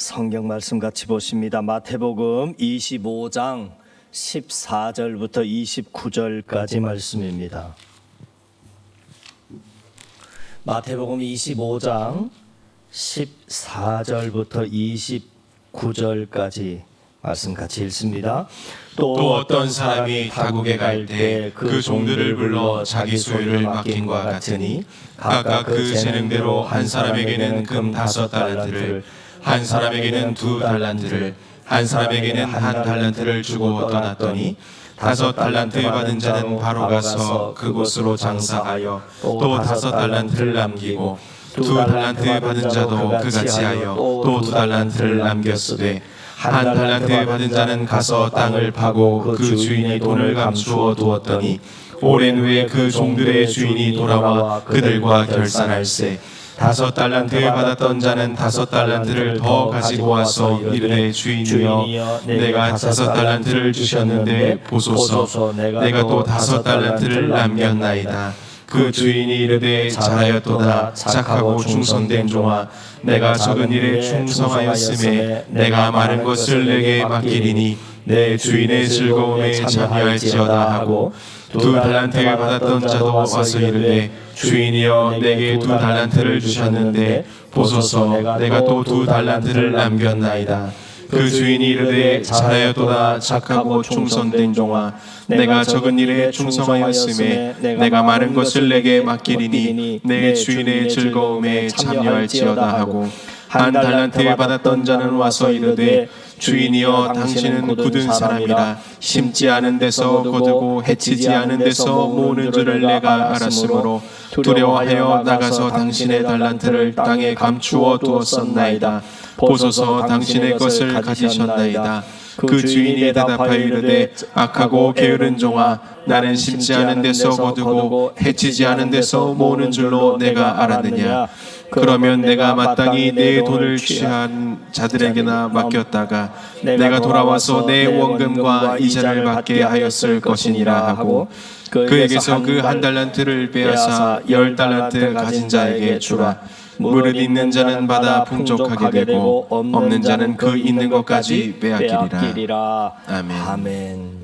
성경 말씀 같이 보십니다. 마태복음 25장 14절부터 29절까지 말씀입니다. 마태복음 25장 14절부터 29절까지 말씀 같이 읽습니다. 또 어떤 사람이 타국에 갈 때 그 종들을 불러 자기 소유를 맡긴과 같으니 각각 그 재능대로 한 사람에게는 금 5달란트를, 한 사람에게는 2달란트를, 한 사람에게는 1달란트를 주고 떠났더니 5달란트 받은 자는 바로 가서 그곳으로 장사하여 또 5달란트를 남기고 2달란트 받은 자도 그같이 하여 또 2달란트를 남겼으되 1달란트 받은 자는 가서 땅을 파고 그 주인의 돈을 감추어 두었더니 오랜 후에 그 종들의 주인이 돌아와 그들과 결산할세 5달란트 받았던 자는 5달란트를 더 가지고 와서 이르되 주인이여 내가 5달란트를 주셨는데 보소서 내가 또 5달란트를 남겼나이다. 그 주인이 이르되 잘하였도다 착하고 충성된 종아 내가 적은 일에 충성하였음에 내가 많은 것을 내게 맡기리니 내 주인의 즐거움에 참여할지어다 하고 2달란트를 받았던 자도 와서 이르되 주인이여 내게 2달란트를 주셨는데 보소서 내가 또 2달란트를 남겼나이다. 그 주인이 이르되 잘하였도다 착하고 충성된 종아 내가 적은 일에 충성하였음에 내가 많은 것을 내게 맡기리니 내 주인의 즐거움에 참여할지어다 하고 1달란트 받았던 자는 와서 이르되 주인이여 당신은 굳은 사람이라 심지 않은 데서 거두고 해치지 않은 데서 모으는 줄을 내가 알았으므로 두려워하여 나가서 당신의 달란트를 땅에 감추어 두었었나이다. 보소서 당신의 것을 가지셨나이다. 그 주인이 대답하여 이르되 악하고 게으른 종아 나는 심지 않은 데서 거두고 해치지 않은 데서 모으는 줄로 내가 알았느냐. 그러면 내가 마땅히 내 돈을 취한 자들에게나 맡겼다가 내가 돌아와서 내 원금과 이자를 받게 하였을 것이니라 하고 그에게서 그 1달란트를 빼앗아 10달란트 가진 자에게 주라. 무릇 있는 자는 받아 풍족하게 되고 없는 자는 그 있는 것까지 빼앗기리라. 아멘.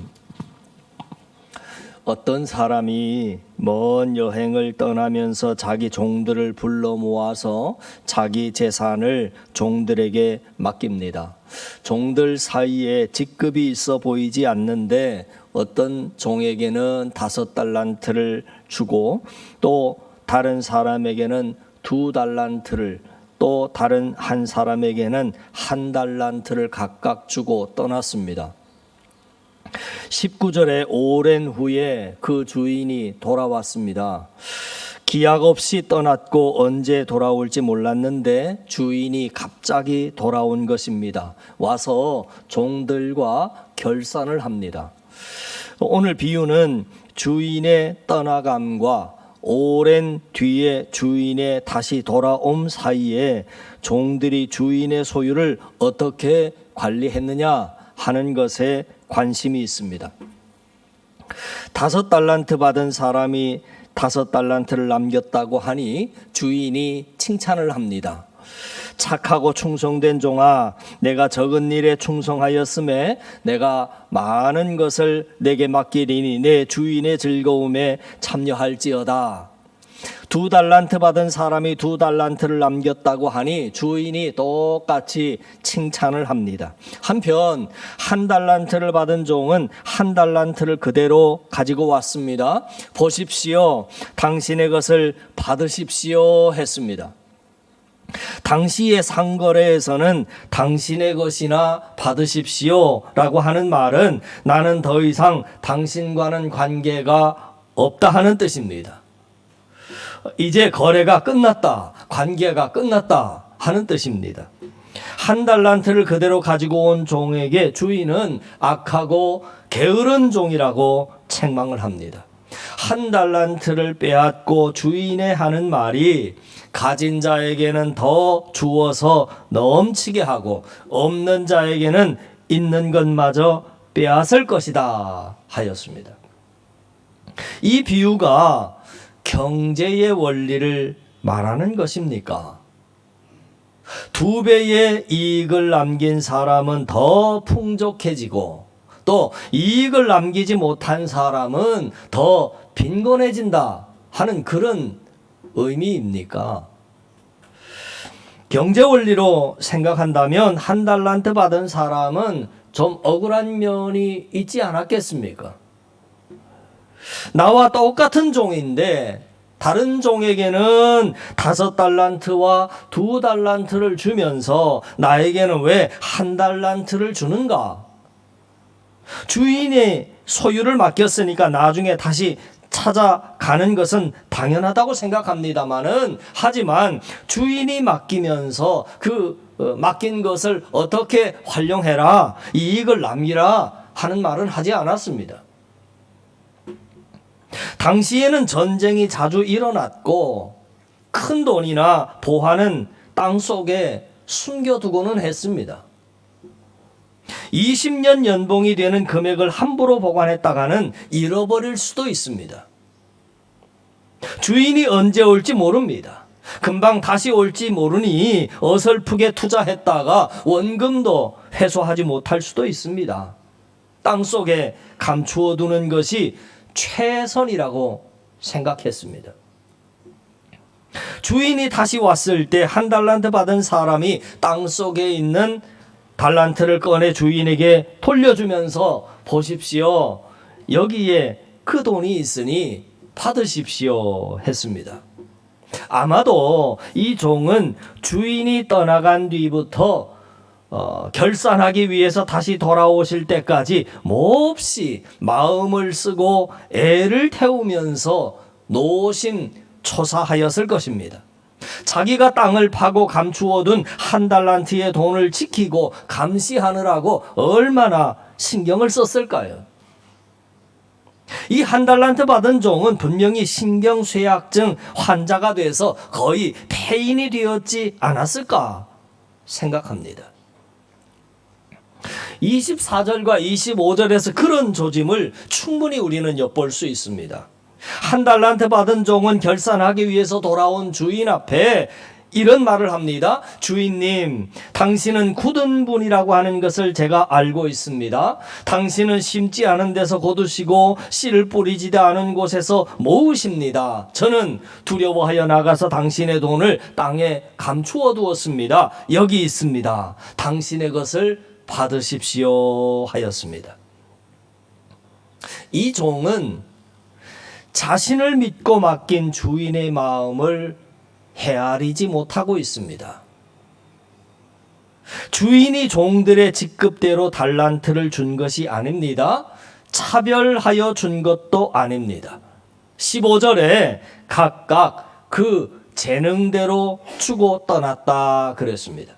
어떤 사람이 먼 여행을 떠나면서 자기 종들을 불러 모아서 자기 재산을 종들에게 맡깁니다. 종들 사이에 직급이 있어 보이지 않는데 어떤 종에게는 5달란트를 주고 또 다른 사람에게는 2달란트를 또 다른 한 사람에게는 1달란트를 각각 주고 떠났습니다. 19절에 오랜 후에 그 주인이 돌아왔습니다. 기약 없이 떠났고 언제 돌아올지 몰랐는데 주인이 갑자기 돌아온 것입니다. 와서 종들과 결산을 합니다. 오늘 비유는 주인의 떠나감과 오랜 뒤에 주인의 다시 돌아옴 사이에 종들이 주인의 소유를 어떻게 관리했느냐 하는 것에 관심이 있습니다. 5달란트 받은 사람이 5달란트를 남겼다고 하니 주인이 칭찬을 합니다. 착하고 충성된 종아 내가 적은 일에 충성하였음에 내가 많은 것을 내게 맡기리니 내 주인의 즐거움에 참여할지어다. 2달란트 받은 사람이 2달란트를 남겼다고 하니 주인이 똑같이 칭찬을 합니다. 한편 1달란트를 받은 종은 1달란트를 그대로 가지고 왔습니다. 보십시오. 당신의 것을 받으십시오 했습니다. 당시의 상거래에서는 당신의 것이나 받으십시오 라고 하는 말은 나는 더 이상 당신과는 관계가 없다 하는 뜻입니다. 이제 거래가 끝났다, 관계가 끝났다 하는 뜻입니다. 1달란트를 그대로 가지고 온 종에게 주인은 악하고 게으른 종이라고 책망을 합니다. 1달란트를 빼앗고 주인의 하는 말이 가진 자에게는 더 주어서 넘치게 하고 없는 자에게는 있는 것마저 빼앗을 것이다 하였습니다. 이 비유가 경제의 원리를 말하는 것입니까? 2배의 이익을 남긴 사람은 더 풍족해지고 또 이익을 남기지 못한 사람은 더 빈곤해진다 하는 그런 의미입니까? 경제 원리로 생각한다면 1달란트 받은 사람은 좀 억울한 면이 있지 않았겠습니까? 나와 똑같은 종인데 다른 종에게는 5달란트와 2달란트를 주면서 나에게는 왜 1달란트를 주는가? 주인이 소유를 맡겼으니까 나중에 다시 찾아가는 것은 당연하다고 생각합니다만은 하지만 주인이 맡기면서 맡긴 것을 어떻게 활용해라, 이익을 남기라 하는 말은 하지 않았습니다. 당시에는 전쟁이 자주 일어났고 큰 돈이나 보화는 땅 속에 숨겨두고는 했습니다. 20년 연봉이 되는 금액을 함부로 보관했다가는 잃어버릴 수도 있습니다. 주인이 언제 올지 모릅니다. 금방 다시 올지 모르니 어설프게 투자했다가 원금도 회수하지 못할 수도 있습니다. 땅 속에 감추어 두는 것이 최선이라고 생각했습니다. 주인이 다시 왔을 때 1달란트 받은 사람이 땅 속에 있는 달란트를 꺼내 주인에게 돌려주면서 보십시오, 여기에 그 돈이 있으니 받으십시오 했습니다. 아마도 이 종은 주인이 떠나간 뒤부터 결산하기 위해서 다시 돌아오실 때까지 몹시 마음을 쓰고 애를 태우면서 노심초사하였을 것입니다. 자기가 땅을 파고 감추어둔 1달란트의 돈을 지키고 감시하느라고 얼마나 신경을 썼을까요? 이 1달란트 받은 종은 분명히 신경쇠약증 환자가 돼서 거의 폐인이 되었지 않았을까 생각합니다. 24절과 25절에서 그런 조짐을 충분히 우리는 엿볼 수 있습니다. 1달란트 받은 종은 결산하기 위해서 돌아온 주인 앞에 이런 말을 합니다. 주인님, 당신은 굳은 분이라고 하는 것을 제가 알고 있습니다. 당신은 심지 않은 데서 거두시고 씨를 뿌리지도 않은 곳에서 모으십니다. 저는 두려워하여 나가서 당신의 돈을 땅에 감추어 두었습니다. 여기 있습니다. 당신의 것을 받으십시오 하였습니다. 이 종은 자신을 믿고 맡긴 주인의 마음을 헤아리지 못하고 있습니다. 주인이 종들의 직급대로 달란트를 준 것이 아닙니다. 차별하여 준 것도 아닙니다. 15절에 각각 그 재능대로 주고 떠났다 그랬습니다.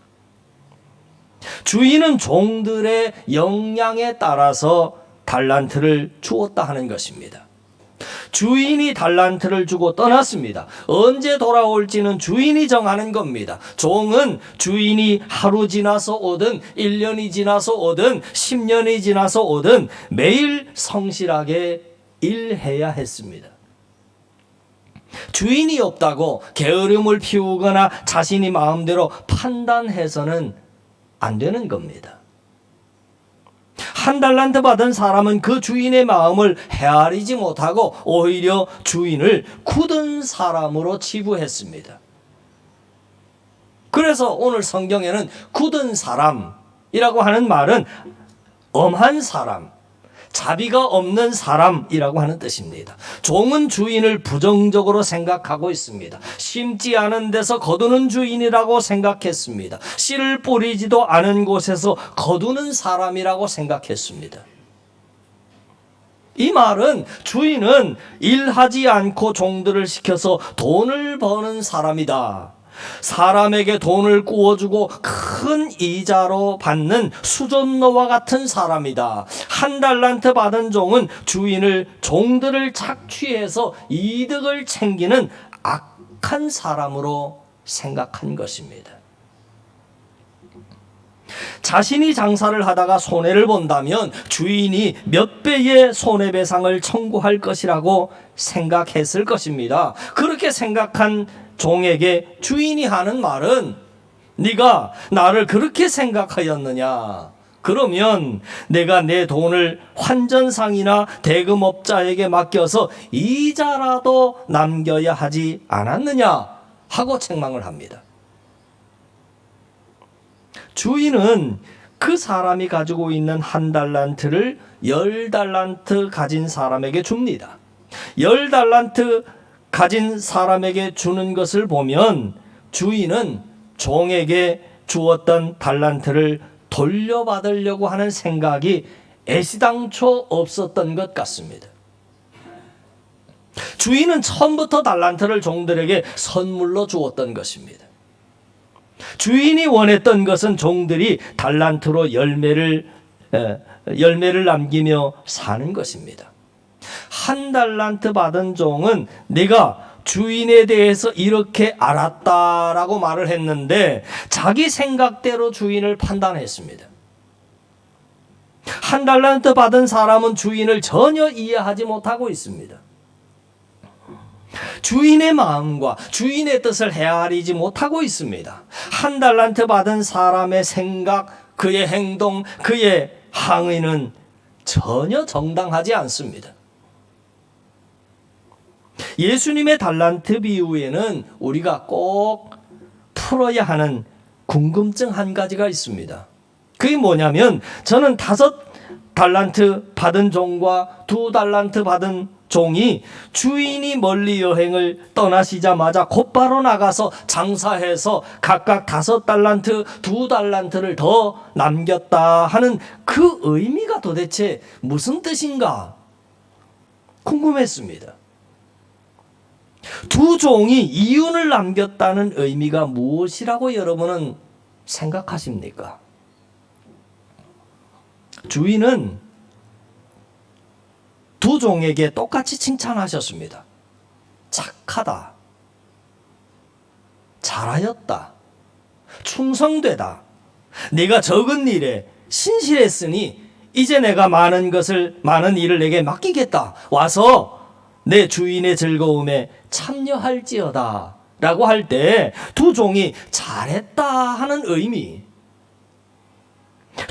주인은 종들의 역량에 따라서 달란트를 주었다 하는 것입니다. 주인이 달란트를 주고 떠났습니다. 언제 돌아올지는 주인이 정하는 겁니다. 종은 주인이 하루 지나서 오든 1년이 지나서 오든 10년이 지나서 오든 매일 성실하게 일해야 했습니다. 주인이 없다고 게으름을 피우거나 자신이 마음대로 판단해서는 안 되는 겁니다. 1달란트 받은 사람은 그 주인의 마음을 헤아리지 못하고 오히려 주인을 굳은 사람으로 치부했습니다. 그래서 오늘 성경에는 굳은 사람이라고 하는 말은 엄한 사람, 자비가 없는 사람이라고 하는 뜻입니다. 종은 주인을 부정적으로 생각하고 있습니다. 심지 않은 데서 거두는 주인이라고 생각했습니다. 씨를 뿌리지도 않은 곳에서 거두는 사람이라고 생각했습니다. 이 말은 주인은 일하지 않고 종들을 시켜서 돈을 버는 사람이다. 사람에게 돈을 구워주고 큰 이자로 받는 수존노와 같은 사람이다. 1달란트 받은 종은 주인을 종들을 착취해서 이득을 챙기는 악한 사람으로 생각한 것입니다. 자신이 장사를 하다가 손해를 본다면 주인이 몇 배의 손해배상을 청구할 것이라고 생각했을 것입니다. 그렇게 생각한 종에게 주인이 하는 말은 네가 나를 그렇게 생각하였느냐? 그러면 내가 내 돈을 환전상이나 대금업자에게 맡겨서 이자라도 남겨야 하지 않았느냐? 하고 책망을 합니다. 주인은 그 사람이 가지고 있는 1달란트를 10달란트 가진 사람에게 줍니다. 10달란트 가진 사람에게 주는 것을 보면 주인은 종에게 주었던 달란트를 돌려받으려고 하는 생각이 애시당초 없었던 것 같습니다. 주인은 처음부터 달란트를 종들에게 선물로 주었던 것입니다. 주인이 원했던 것은 종들이 달란트로 열매를 남기며 사는 것입니다. 1달란트 받은 종은 내가 주인에 대해서 이렇게 알았다라고 말을 했는데 자기 생각대로 주인을 판단했습니다. 1달란트 받은 사람은 주인을 전혀 이해하지 못하고 있습니다. 주인의 마음과 주인의 뜻을 헤아리지 못하고 있습니다. 1달란트 받은 사람의 생각, 그의 행동, 그의 항의는 전혀 정당하지 않습니다. 예수님의 달란트 비유에는 우리가 꼭 풀어야 하는 궁금증 한 가지가 있습니다. 그게 뭐냐면 저는 5달란트 받은 종과 2달란트 받은 종이 주인이 멀리 여행을 떠나시자마자 곧바로 나가서 장사해서 각각 5달란트, 2달란트를 더 남겼다 하는 그 의미가 도대체 무슨 뜻인가 궁금했습니다. 두 종이 이윤을 남겼다는 의미가 무엇이라고 여러분은 생각하십니까? 주인은 두 종에게 똑같이 칭찬하셨습니다. 착하다, 잘하였다, 충성되다. 네가 적은 일에 신실했으니 이제 내가 많은 일을 내게 맡기겠다. 와서 내 주인의 즐거움에 참여할지어다 라고 할 때 두 종이 잘했다 하는 의미,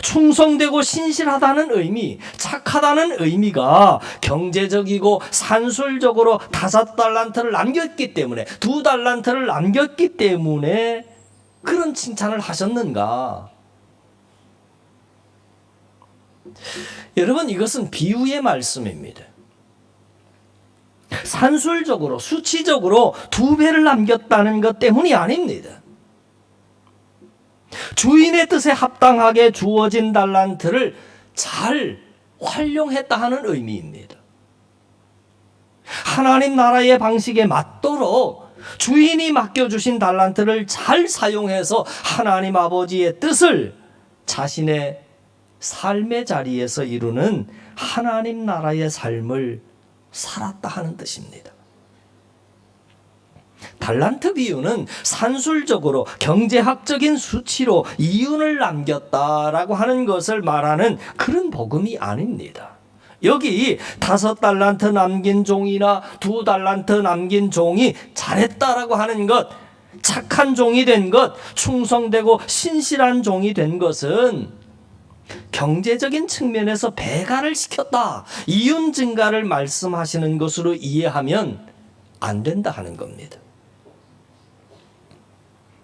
충성되고 신실하다는 의미, 착하다는 의미가 경제적이고 산술적으로 5달란트를 남겼기 때문에 2달란트를 남겼기 때문에 그런 칭찬을 하셨는가? 여러분, 이것은 비유의 말씀입니다. 산술적으로 수치적으로 2배를 남겼다는 것 때문이 아닙니다. 주인의 뜻에 합당하게 주어진 달란트를 잘 활용했다 하는 의미입니다. 하나님 나라의 방식에 맞도록 주인이 맡겨주신 달란트를 잘 사용해서 하나님 아버지의 뜻을 자신의 삶의 자리에서 이루는 하나님 나라의 삶을 살았다 하는 뜻입니다. 달란트 비유는 산술적으로 경제학적인 수치로 이윤을 남겼다라고 하는 것을 말하는 그런 복음이 아닙니다. 여기 5달란트 남긴 종이나 2달란트 남긴 종이 잘했다라고 하는 것, 착한 종이 된 것, 충성되고 신실한 종이 된 것은 경제적인 측면에서 배가를 시켰다, 이윤 증가를 말씀하시는 것으로 이해하면 안 된다 하는 겁니다.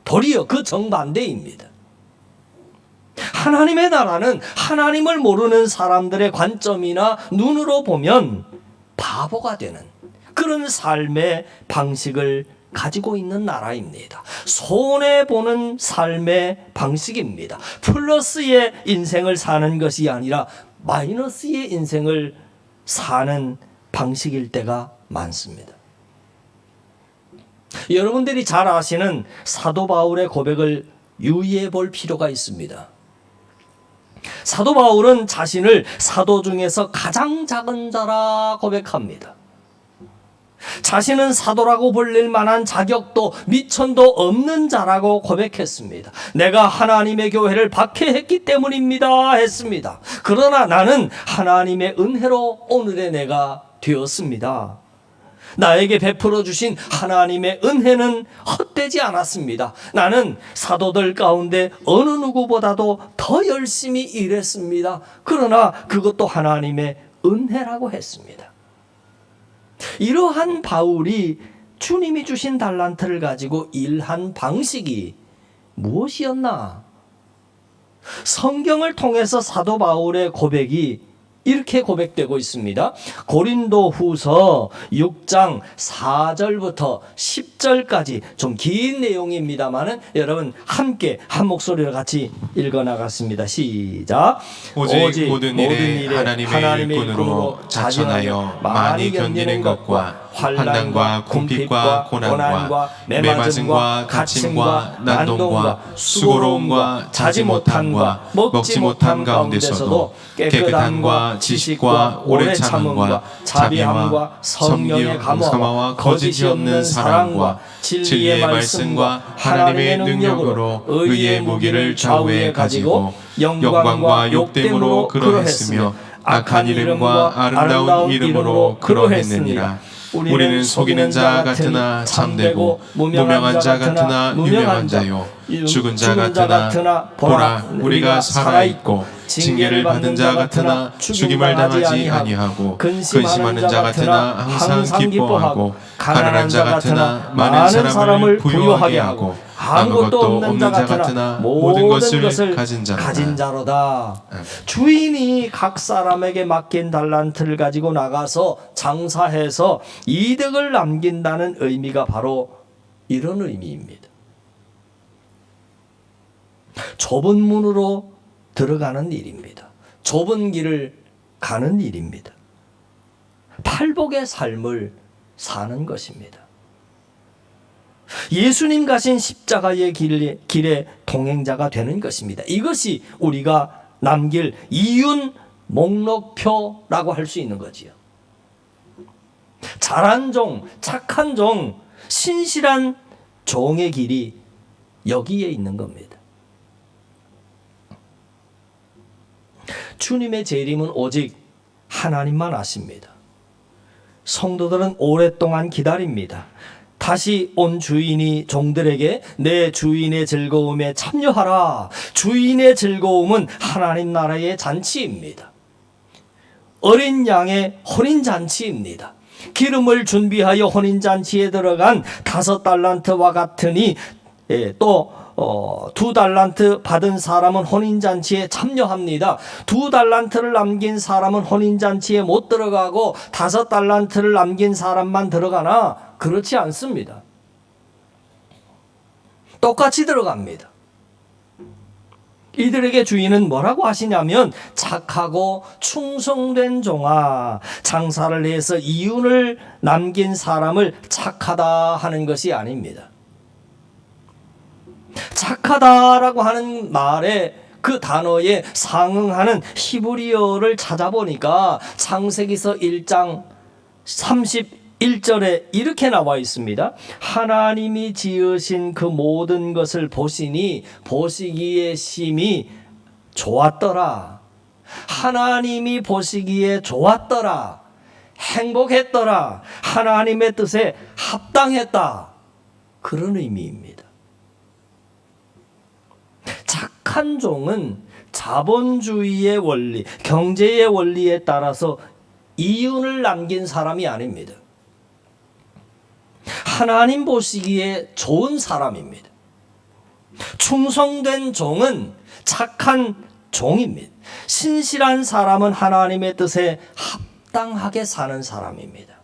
도리어 그 정반대입니다. 하나님의 나라는 하나님을 모르는 사람들의 관점이나 눈으로 보면 바보가 되는 그런 삶의 방식을 가지고 있는 나라입니다. 손해보는 삶의 방식입니다. 플러스의 인생을 사는 것이 아니라 마이너스의 인생을 사는 방식일 때가 많습니다. 여러분들이 잘 아시는 사도 바울의 고백을 유의해 볼 필요가 있습니다. 사도 바울은 자신을 사도 중에서 가장 작은 자라 고백합니다. 자신은 사도라고 불릴 만한 자격도 미천도 없는 자라고 고백했습니다. 내가 하나님의 교회를 박해했기 때문입니다 했습니다. 그러나 나는 하나님의 은혜로 오늘의 내가 되었습니다. 나에게 베풀어 주신 하나님의 은혜는 헛되지 않았습니다. 나는 사도들 가운데 어느 누구보다도 더 열심히 일했습니다. 그러나 그것도 하나님의 은혜라고 했습니다. 이러한 바울이 주님이 주신 달란트를 가지고 일한 방식이 무엇이었나? 성경을 통해서 사도 바울의 고백이 이렇게 고백되고 있습니다. 고린도 후서 6장 4절부터 10절까지 좀 긴 내용입니다만은 여러분 함께 한 목소리로 같이 읽어나갔습니다. 시작. 오직 모든 일에 하나님의 일꾼으로 자천하여 많이 견디는 것과 환난과 궁핍과 고난과 매맞음과 갇힘과 난동과 수고로움과 자지 못함과 먹지 못함 가운데서도 깨끗함과 지식과 오래 참음과 자비함과 성령의 감화와 거짓이 없는 사랑과 진리의 말씀과 하나님의 능력으로 의의 무기를 좌우에 가지고 영광과 욕됨으로 그러했으며 악한 이름과 아름다운 이름으로 그러했느니라. 우리는 속이는 자 같으나 참되고 무명한 자 같으나 유명한 자요 죽은 자 같으나 보라 우리가 살아있고 징계를 받은 자 같으나 죽임을 당하지 아니하고 근심하는 자 같으나 항상 기뻐하고 가난한 자 같으나 많은 사람을 부유하게 하고 아무것도 없는 자 같으나 모든 것을 가진 자로다. 주인이 각 사람에게 맡긴 달란트를 가지고 나가서 장사해서 이득을 남긴다는 의미가 바로 이런 의미입니다. 좁은 문으로 들어가는 일입니다. 좁은 길을 가는 일입니다. 팔복의 삶을 사는 것입니다. 예수님 가신 십자가의 길에 동행자가 되는 것입니다. 이것이 우리가 남길 이윤 목록표라고 할 수 있는 거지요. 잘한 종, 착한 종, 신실한 종의 길이 여기에 있는 겁니다. 주님의 재림은 오직 하나님만 아십니다. 성도들은 오랫동안 기다립니다. 다시 온 주인이 종들에게 내 주인의 즐거움에 참여하라. 주인의 즐거움은 하나님 나라의 잔치입니다. 어린 양의 혼인잔치입니다. 기름을 준비하여 혼인잔치에 들어간 5달란트와 같으니 또 2달란트 받은 사람은 혼인잔치에 참여합니다. 2달란트를 남긴 사람은 혼인잔치에 못 들어가고 5달란트를 남긴 사람만 들어가나? 그렇지 않습니다. 똑같이 들어갑니다. 이들에게 주인은 뭐라고 하시냐면 착하고 충성된 종아, 장사를 해서 이윤을 남긴 사람을 착하다 하는 것이 아닙니다. 착하다라고 하는 말에 그 단어에 상응하는 히브리어를 찾아보니까 창세기서 1장 31절에 이렇게 나와 있습니다. 하나님이 지으신 그 모든 것을 보시니 보시기에 심히 좋았더라. 하나님이 보시기에 좋았더라. 행복했더라. 하나님의 뜻에 합당했다. 그런 의미입니다. 착한 종은 자본주의의 원리, 경제의 원리에 따라서 이윤을 남긴 사람이 아닙니다. 하나님 보시기에 좋은 사람입니다. 충성된 종은 착한 종입니다. 신실한 사람은 하나님의 뜻에 합당하게 사는 사람입니다.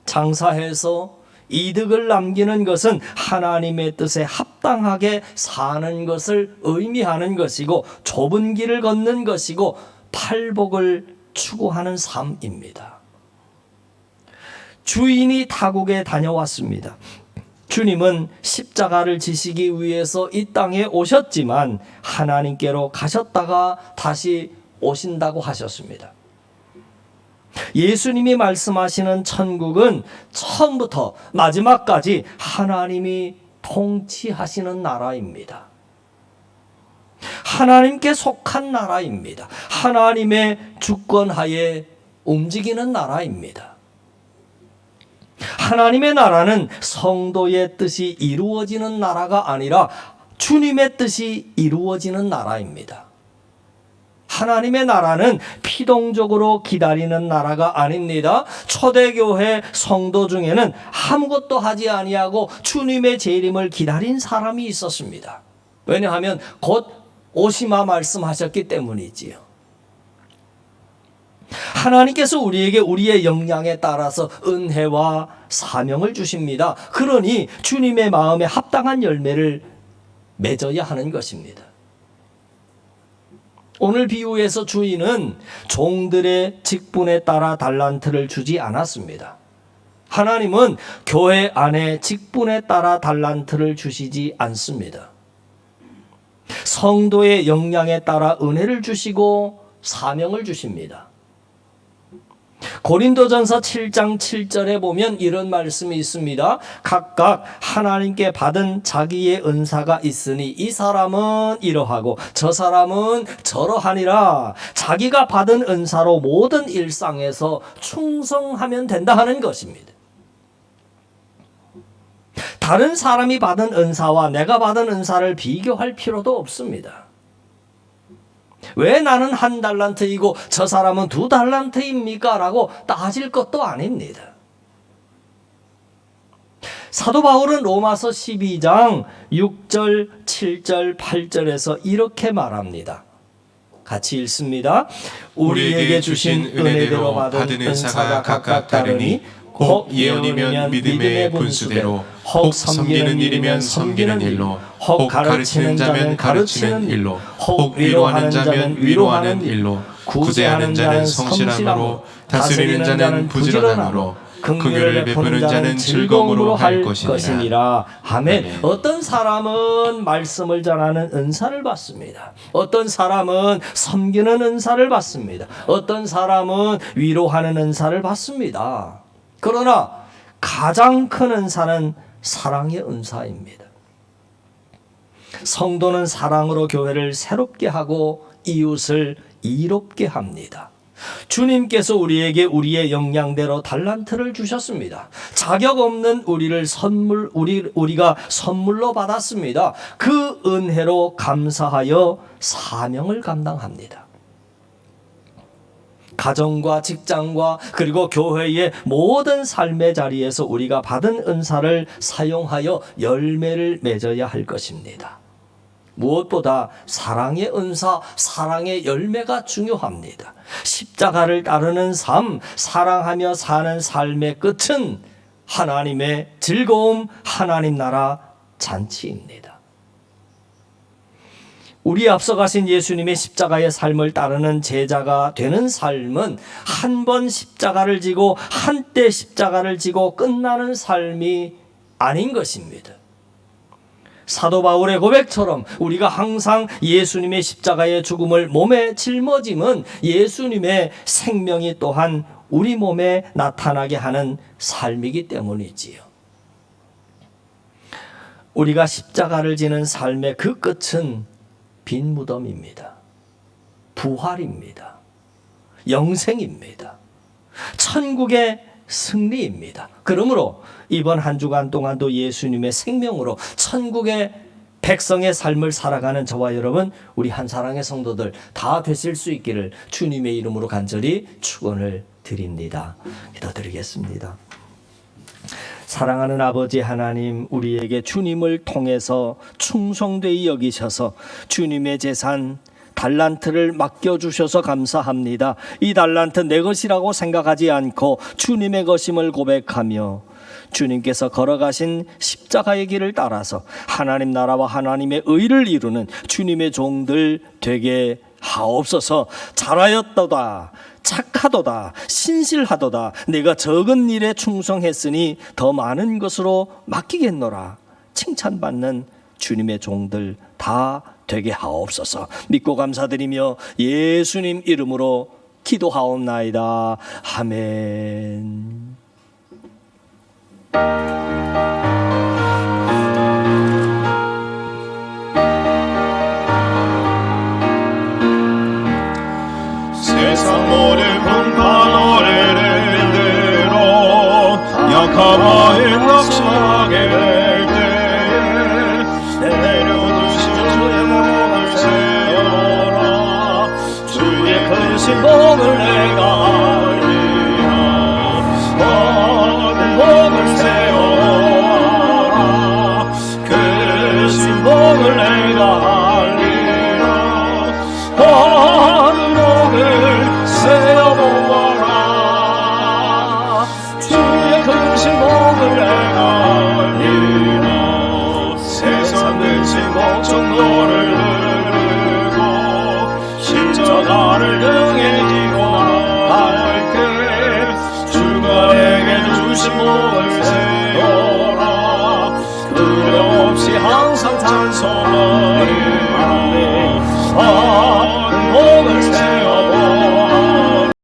장사해서 이득을 남기는 것은 하나님의 뜻에 합당하게 사는 것을 의미하는 것이고 좁은 길을 걷는 것이고 팔복을 추구하는 삶입니다. 주인이 타국에 다녀왔습니다. 주님은 십자가를 지시기 위해서 이 땅에 오셨지만 하나님께로 가셨다가 다시 오신다고 하셨습니다. 예수님이 말씀하시는 천국은 처음부터 마지막까지 하나님이 통치하시는 나라입니다. 하나님께 속한 나라입니다. 하나님의 주권하에 움직이는 나라입니다. 하나님의 나라는 성도의 뜻이 이루어지는 나라가 아니라 주님의 뜻이 이루어지는 나라입니다. 하나님의 나라는 피동적으로 기다리는 나라가 아닙니다. 초대교회 성도 중에는 아무것도 하지 아니하고 주님의 재림을 기다린 사람이 있었습니다. 왜냐하면 곧 오시마 말씀하셨기 때문이지요. 하나님께서 우리에게 우리의 역량에 따라서 은혜와 사명을 주십니다. 그러니 주님의 마음에 합당한 열매를 맺어야 하는 것입니다. 오늘 비유에서 주인은 종들의 직분에 따라 달란트를 주지 않았습니다. 하나님은 교회 안에 직분에 따라 달란트를 주시지 않습니다. 성도의 역량에 따라 은혜를 주시고 사명을 주십니다. 고린도전서 7장 7절에 보면 이런 말씀이 있습니다. 각각 하나님께 받은 자기의 은사가 있으니 이 사람은 이러하고 저 사람은 저러하니라. 자기가 받은 은사로 모든 일상에서 충성하면 된다 하는 것입니다. 다른 사람이 받은 은사와 내가 받은 은사를 비교할 필요도 없습니다. 왜 나는 1달란트이고 저 사람은 2달란트입니까? 라고 따질 것도 아닙니다. 사도 바울은 로마서 12장 6절, 7절, 8절에서 이렇게 말합니다. 같이 읽습니다. 우리에게 주신 은혜대로 받은 은사가 각각 다르니 혹 예언이면 믿음의 분수대로, 혹 섬기는 일이면 섬기는 일로, 혹 가르치는 자면 가르치는 일로, 혹 위로하는 자면 위로하는 일로, 구제하는 자는 성실함으로, 다스리는 자는 부지런함으로, 긍휼을 베푸는 자는 즐거움으로 할 것이니라. 아멘. 어떤 사람은 말씀을 전하는 은사를 받습니다. 어떤 사람은 섬기는 은사를 받습니다. 어떤 사람은 위로하는 은사를 받습니다. 그러나 가장 큰 은사는 사랑의 은사입니다. 성도는 사랑으로 교회를 새롭게 하고 이웃을 이롭게 합니다. 주님께서 우리에게 우리의 역량대로 달란트를 주셨습니다. 자격 없는 우리가 선물로 받았습니다. 그 은혜로 감사하여 사명을 감당합니다. 가정과 직장과 그리고 교회의 모든 삶의 자리에서 우리가 받은 은사를 사용하여 열매를 맺어야 할 것입니다. 무엇보다 사랑의 은사, 사랑의 열매가 중요합니다. 십자가를 따르는 삶, 사랑하며 사는 삶의 끝은 하나님의 즐거움, 하나님 나라 잔치입니다. 우리 앞서 가신 예수님의 십자가의 삶을 따르는 제자가 되는 삶은 한 번 십자가를 지고 한때 십자가를 지고 끝나는 삶이 아닌 것입니다. 사도 바울의 고백처럼 우리가 항상 예수님의 십자가의 죽음을 몸에 짊어짐은 예수님의 생명이 또한 우리 몸에 나타나게 하는 삶이기 때문이지요. 우리가 십자가를 지는 삶의 그 끝은 빈 무덤입니다. 부활입니다. 영생입니다. 천국의 승리입니다. 그러므로 이번 한 주간 동안도 예수님의 생명으로 천국의 백성의 삶을 살아가는 저와 여러분, 우리 한사랑의 성도들 다 되실 수 있기를 주님의 이름으로 간절히 축원을 드립니다. 기도드리겠습니다. 사랑하는 아버지 하나님, 우리에게 주님을 통해서 충성되이 여기셔서 주님의 재산 달란트를 맡겨주셔서 감사합니다. 이 달란트 내 것이라고 생각하지 않고 주님의 것임을 고백하며 주님께서 걸어가신 십자가의 길을 따라서 하나님 나라와 하나님의 의를 이루는 주님의 종들 되게 하옵소서. 잘하였도다, 착하도다, 신실하도다, 내가 적은 일에 충성했으니 더 많은 것으로 맡기겠노라. 칭찬받는 주님의 종들 다 되게 하옵소서. 믿고 감사드리며 예수님 이름으로 기도하옵나이다. 아멘. 세상 모든 분파 노래를 들어 가마에